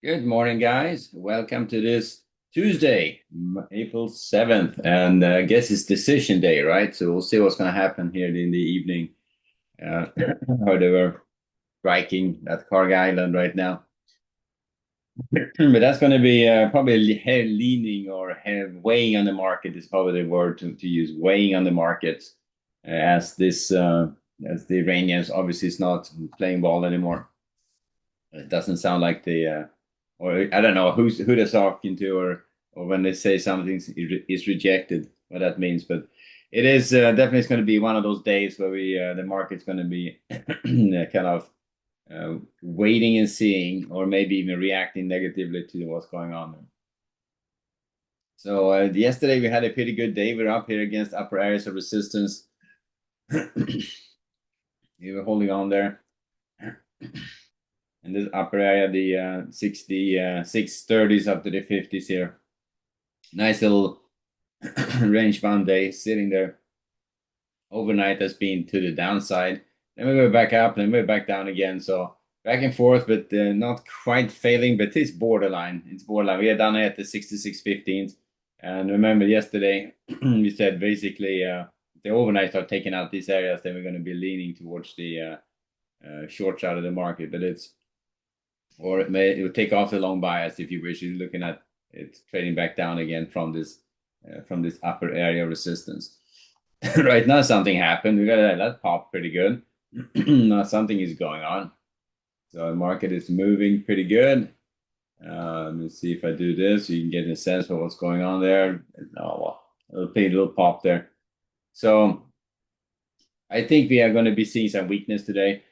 Good morning, guys. Welcome to this Tuesday, April 7th. And I guess it's decision day, right? So we'll see what's going to happen here in the evening. Uh, how they were striking that Carg Island right now. But that's going to be probably leaning or weighing on the market is probably the word to use, weighing on the markets as the Iranians obviously is not playing ball anymore. It doesn't sound like or I don't know who they're talking to, or when they say something is rejected, what that means. But it is definitely going to be one of those days where the market's going to be kind of waiting and seeing, or maybe even reacting negatively to what's going on there. So yesterday we had a pretty good day. We're up here against upper areas of resistance. We were holding on there. In this upper area, the 630s up to the 50s here. Nice little range bound day sitting there. Overnight has been to the downside. Then we go back up, then we're back down again. So back and forth, but not quite failing, but it's borderline. It's borderline. We are down at the 66.15s. And remember yesterday, we said basically the overnight start taking out these areas, then we're going to be leaning towards the short side of the market. But it will take off the long bias if you wish. You're looking at it trading back down again from this upper area resistance. Right now, something happened. We got that pop pretty good. Now something is going on. So the market is moving pretty good. Let me see if I do this. You can get a sense of what's going on there. Oh, well, a little pop there. So I think we are going to be seeing some weakness today.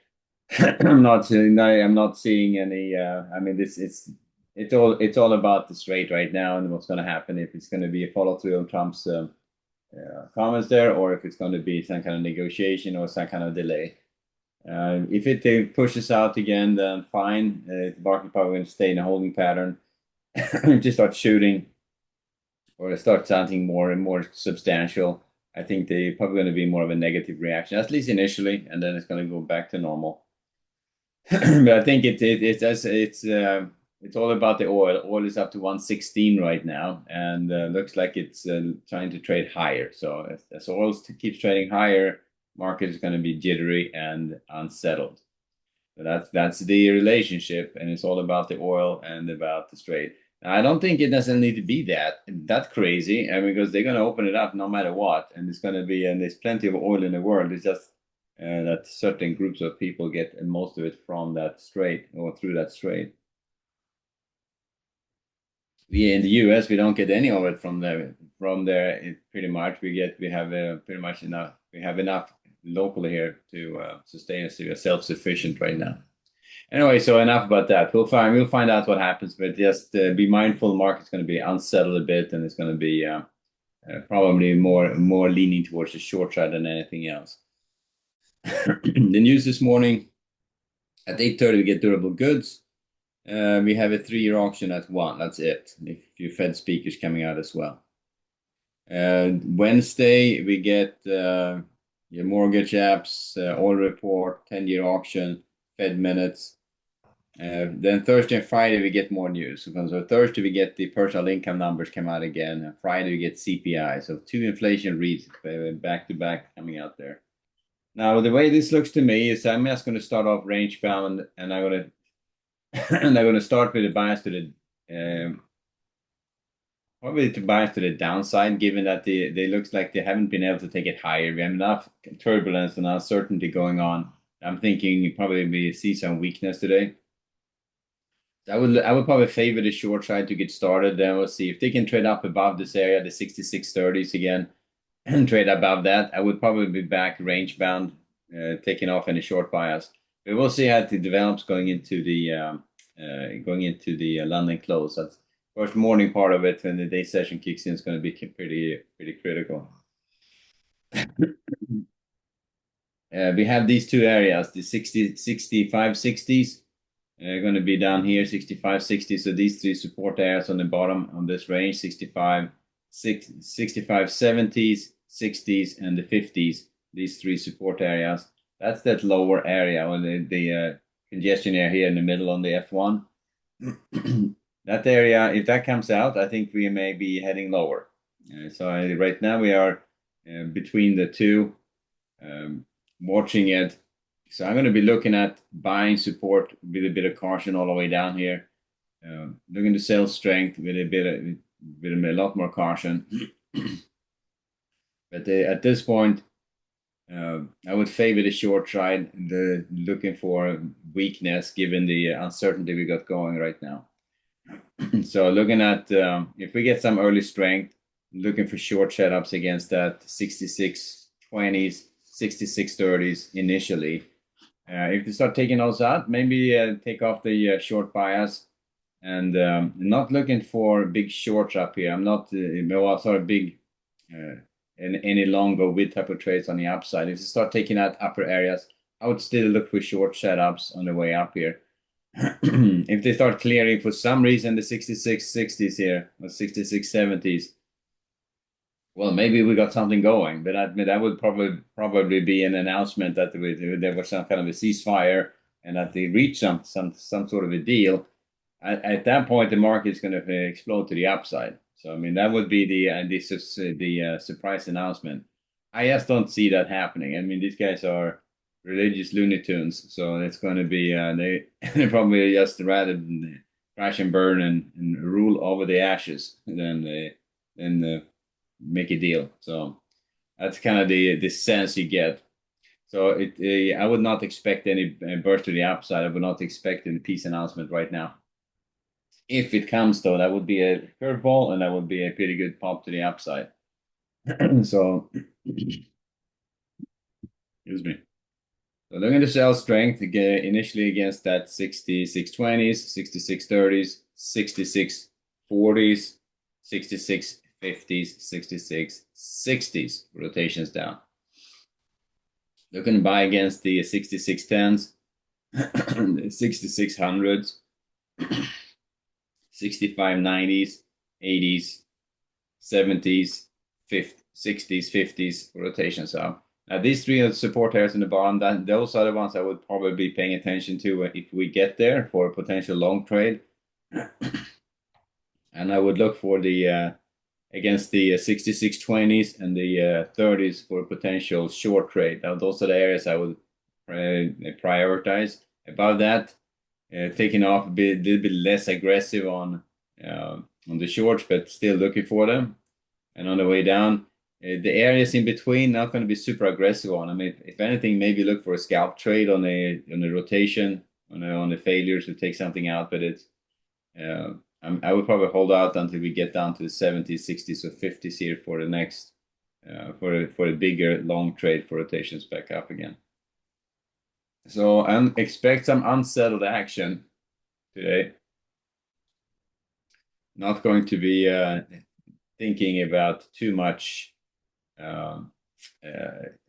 I'm not seeing any. I mean, it's all about the straight right now and what's going to happen, if it's going to be a follow through on Trump's comments there, or if it's going to be some kind of negotiation or some kind of delay. If it pushes out again, then fine. The market probably going to stay in a holding pattern. Just start shooting or start something more and more substantial. I think they probably going to be more of a negative reaction, at least initially, and then it's going to go back to normal. But I think it's all about the oil. Oil is up to 116 right now, and looks like it's trying to trade higher. So as oil keeps trading higher, market is going to be jittery and unsettled. So that's the relationship, and it's all about the oil and about the trade. Now, I don't think it doesn't need to be that crazy, and because they're going to open it up no matter what, and there's plenty of oil in the world. It's just that certain groups of people get most of it from that strait or through that strait. We in the U.S. we don't get any of it from there. Pretty much we have pretty much enough. We have enough locally here to sustain us. We are self-sufficient right now. Anyway, so enough about that. We'll find out what happens, but just be mindful. The market's going to be unsettled a bit, and it's going to be probably more leaning towards the short side than anything else. The news this morning at 8:30 we get durable goods. We have a 3-year auction at 1. That's it. A few Fed speakers coming out as well. Wednesday we get your mortgage apps, oil report, 10-year auction, Fed minutes. Then Thursday and Friday we get more news. So Thursday we get the personal income numbers come out again. And Friday we get CPI. So 2 inflation reads back to back coming out there. Now the way this looks to me is I'm just going to start off range bound, and I'm going to start with a bias to the probably to bias to the downside, given that they looks like they haven't been able to take it higher. We have enough turbulence and uncertainty going on. I'm thinking probably we see some weakness today. I would probably favor the short side to get started. Then we'll see if they can trade up above this area, the 66.30s again, and trade above that. I would probably be back range bound, taking off any short bias. But we'll see how it develops going into the London close. That's first morning part of it. When the day session kicks in, it's going to be pretty critical. We have these two areas, the 65 60s. Going to be down here, 65 60. So these 3 support areas on the bottom on this range, 65 70s, 60s, and the 50s. These 3 support areas. That's that lower area, or the congestion area here in the middle on the F1. That area, if that comes out, I think we may be heading lower. Right now we are between the two, watching it. So I'm going to be looking at buying support with a bit of caution all the way down here. Looking to sell strength with a lot more caution. But at this point, I would favor the short side, looking for weakness given the uncertainty we got going right now. So looking at if we get some early strength, looking for short setups against that 66.20s, 66.30s initially. If they start taking those out, maybe take off the short bias, and not looking for big shorts up here. I'm not sort of big any long go with type of trades on the upside. If they start taking out upper areas, I would still look for short setups on the way up here. If they start clearing for some reason the 66.60s here or 66.70s, well, maybe we got something going. But that would probably be an announcement that there was some kind of a ceasefire and that they reached some sort of a deal. At that point, the market is going to explode to the upside. So I mean, that would be the surprise announcement. I just don't see that happening. I mean, these guys are religious Looney Tunes, so it's going to be they probably just rather crash and burn and rule over the ashes than make a deal. So that's kind of the sense you get. So I would not expect any burst to the upside. I would not expect any peace announcement right now. If it comes, though, that would be a curveball, and that would be a pretty good pop to the upside. So, excuse me. So looking to sell strength initially against that 66.20s, 66.30s, 66.40s, 66.50s, 66.60s, rotations down. Looking to buy against the 66.10s, the 66.00s, 65.90s, 80s, 70s, 50s, 60s, 50s rotations up. Now, these three support areas in the bottom, those are the ones I would probably be paying attention to if we get there for a potential long trade. And I would look for the against the 66.20s and the 30s for a potential short trade. Now, those are the areas I would prioritize. Above that, taking off a little bit less aggressive on the shorts, but still looking for them. And on the way down, the areas in between not going to be super aggressive on. I mean, if anything, maybe look for a scalp trade on a rotation on the failures to take something out. But it's I would probably hold out until we get down to the 70s, 60s, or 50s here for the next for a bigger long trade for rotations back up again. So expect some unsettled action today. Not going to be thinking about too much. I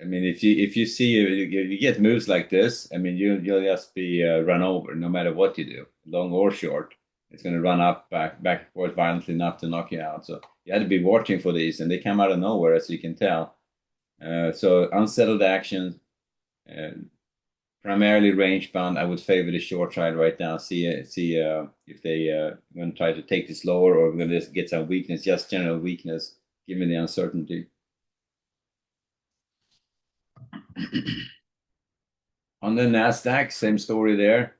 mean, if you see you get moves like this, I mean, you'll just be run over no matter what you do, long or short. It's going to run up back and forth violently enough to knock you out. So you had to be watching for these, and they come out of nowhere, as you can tell. So unsettled actions, primarily range bound. I would favor the short side right now. See if they going to try to take this lower, or we're going to just get some weakness, just general weakness, given the uncertainty. On the Nasdaq, same story there.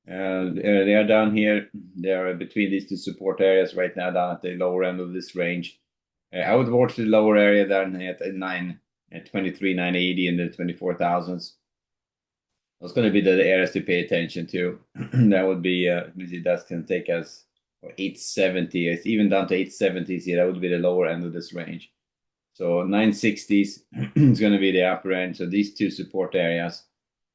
They are down here. They are between these two support areas right now, down at the lower end of this range. I would watch the lower area down at 23,980 in the 24,000s. Those going to be the areas to pay attention to. That would be that's going to take us 870. It's even down to 870s here. That would be the lower end of this range. So 960s is going to be the upper end. So these two support areas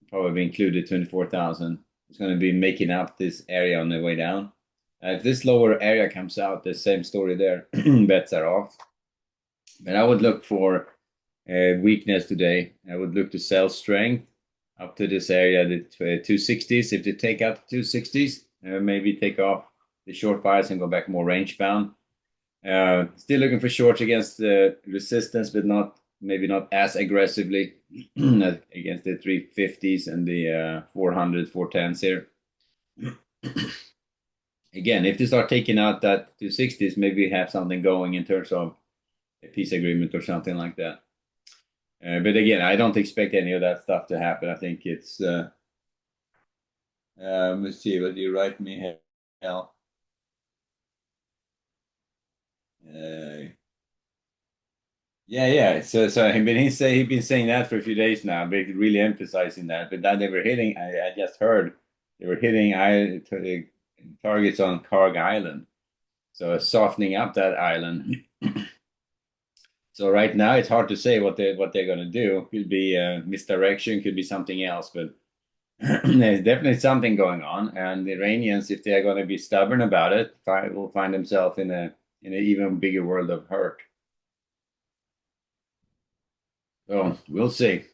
probably included 24,000. It's going to be making up this area on the way down. If this lower area comes out, the same story there. Bets are off. But I would look for weakness today. I would look to sell strength up to this area, the 260s. If they take out the 260s, maybe take off the short bias and go back more range bound. Still looking for shorts against the resistance, but maybe not as aggressively against the 350s and the 400, 410s here. again, if they start taking out that 260s, maybe we have something going in terms of a peace agreement or something like that. But again, I don't expect any of that stuff to happen. I think it's let's see, what do you write me here? Hell. Yeah, yeah. So he's been saying that for a few days now, but really emphasizing that. But that they were hitting, I just heard they were hitting targets on Karg Island, so softening up that island. So right now it's hard to say what they're going to do. Could be misdirection, could be something else, but there's definitely something going on. And the Iranians, if they are going to be stubborn about it, will find themselves in an even bigger world of hurt. So we'll see.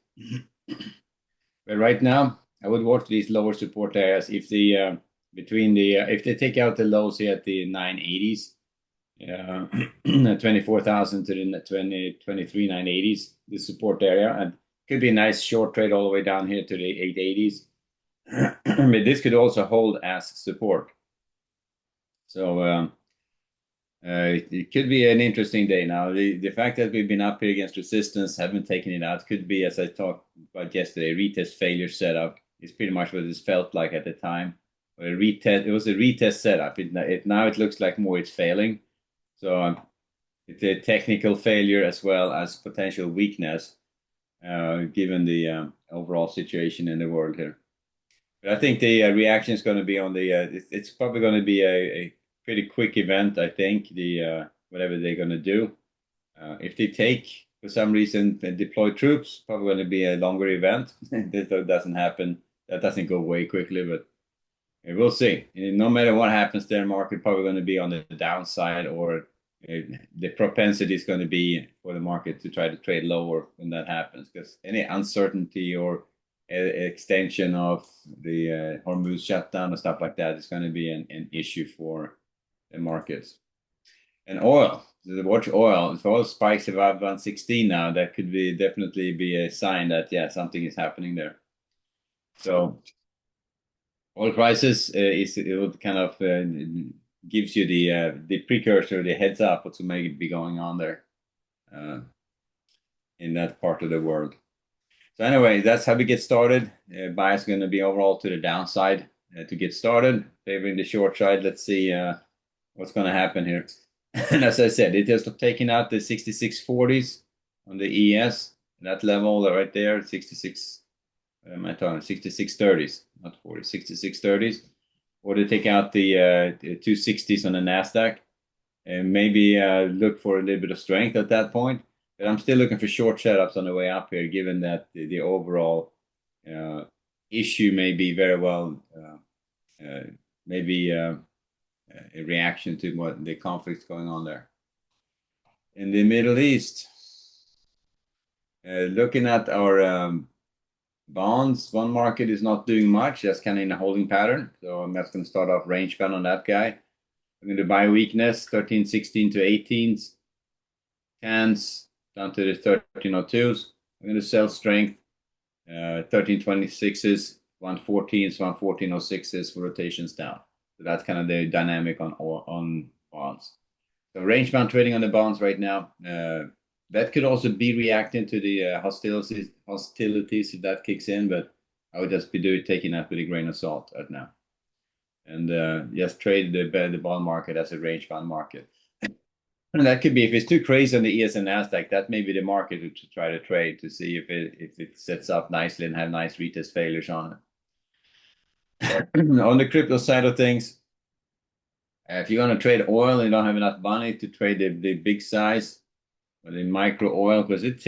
But right now, I would watch these lower support areas if if they take out the lows here at the 980s, 24,000 to the 23 980s, the support area, and could be a nice short trade all the way down here to the 880s. But this could also hold as support. So it could be an interesting day. Now, the fact that we've been up here against resistance, haven't taken it out, could be, as I talked about yesterday, retest failure setup. Is pretty much what this felt like at the time. It was a retest setup. Now it looks like more it's failing. So it's a technical failure as well as potential weakness, given the overall situation in the world here. But I think the reaction is going to be on it's probably going to be a pretty quick event. I think whatever they're going to do. If they take, for some reason, deploy troops, probably going to be a longer event. This doesn't happen. That doesn't go away quickly, but we'll see. No matter what happens, their market probably going to be on the downside, or the propensity is going to be for the market to try to trade lower when that happens, because any uncertainty or extension of the Hormuz shutdown and stuff like that is going to be an issue for the markets. And oil, watch oil. If oil spikes above 116 now, that could definitely be a sign that, yeah, something is happening there. So oil prices it would kind of gives you the precursor, the heads up what's may be going on there in that part of the world. So anyway, that's how we get started. Bias going to be overall to the downside to get started, favoring the short side. Let's see what's going to happen here. And as I said, it just taking out the 6640s on the ES, that level right there, 66. Am I talking 6630s, not 40, 6630s, or to take out the 260s on the Nasdaq, and maybe look for a little bit of strength at that point. But I'm still looking for short setups on the way up here, given that the overall issue may be very well maybe a reaction to what the conflicts going on there in the Middle East. Looking at our bonds, one market is not doing much. That's kind of in a holding pattern. So I'm just going to start off range bound on that guy. I'm going to buy weakness, 1316 to 18s, 10s down to the 1302s. I'm going to sell strength, 1326s, 114s, 11406s for rotations down. So that's kind of the dynamic on bonds. So range bound trading on the bonds right now. That could also be reacting to the hostilities if that kicks in, but I would just be taking that with a grain of salt right now, and just trade the bond market as a range bound market. And that could be, if it's too crazy on the ES and Nasdaq, that may be the market to try to trade to see if it sets up nicely and have nice retest failures on it. On the crypto side of things, if you're going to trade oil and you don't have enough money to trade the big size, or the micro oil, because it's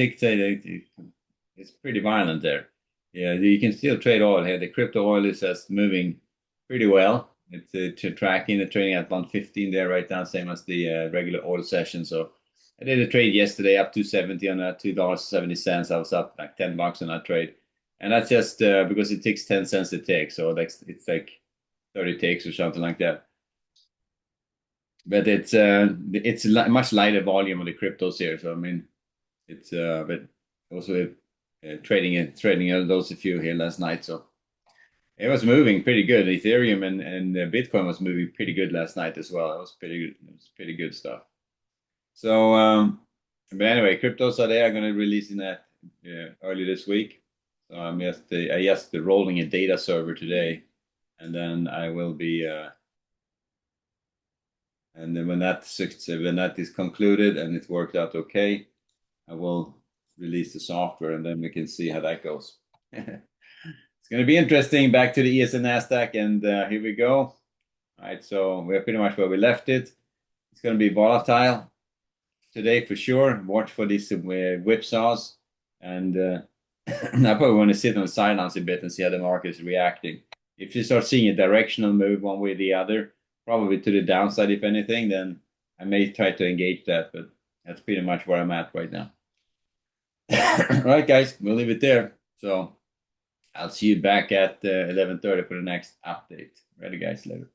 pretty violent there. Yeah, you can still trade oil here. The crypto oil is just moving pretty well. It's tracking the trading at 115 there right now, same as the regular oil session. So I did a trade yesterday up to 70 on that, $2.70. I was up like $10 on that trade, and that's just because it takes 10 cents to take. So it's like 30 takes or something like that. But it's much lighter volume of the cryptos here. So I mean, it's but also trading those a few here last night. So It was moving pretty good. Ethereum and Bitcoin was moving pretty good last night as well. It was pretty good. It was pretty good stuff. So, but anyway, cryptos are there. I'm going to release in that early this week. So I just rolling a data server today, and then I will be. And then when that is concluded and it worked out okay, I will release the software, and then we can see how that goes. It's going to be interesting. Back to the ES and Nasdaq, and here we go. All right, so we're pretty much where we left it. It's going to be volatile today for sure. Watch for these whipsaws, and I probably want to sit on the sidelines a bit and see how the market is reacting. If you start seeing a directional move one way or the other, probably to the downside, if anything, then I may try to engage that, but that's pretty much where I'm at right now. All right, guys, we'll leave it there. So I'll see you back at 11:30 for the next update. Ready, guys? Later.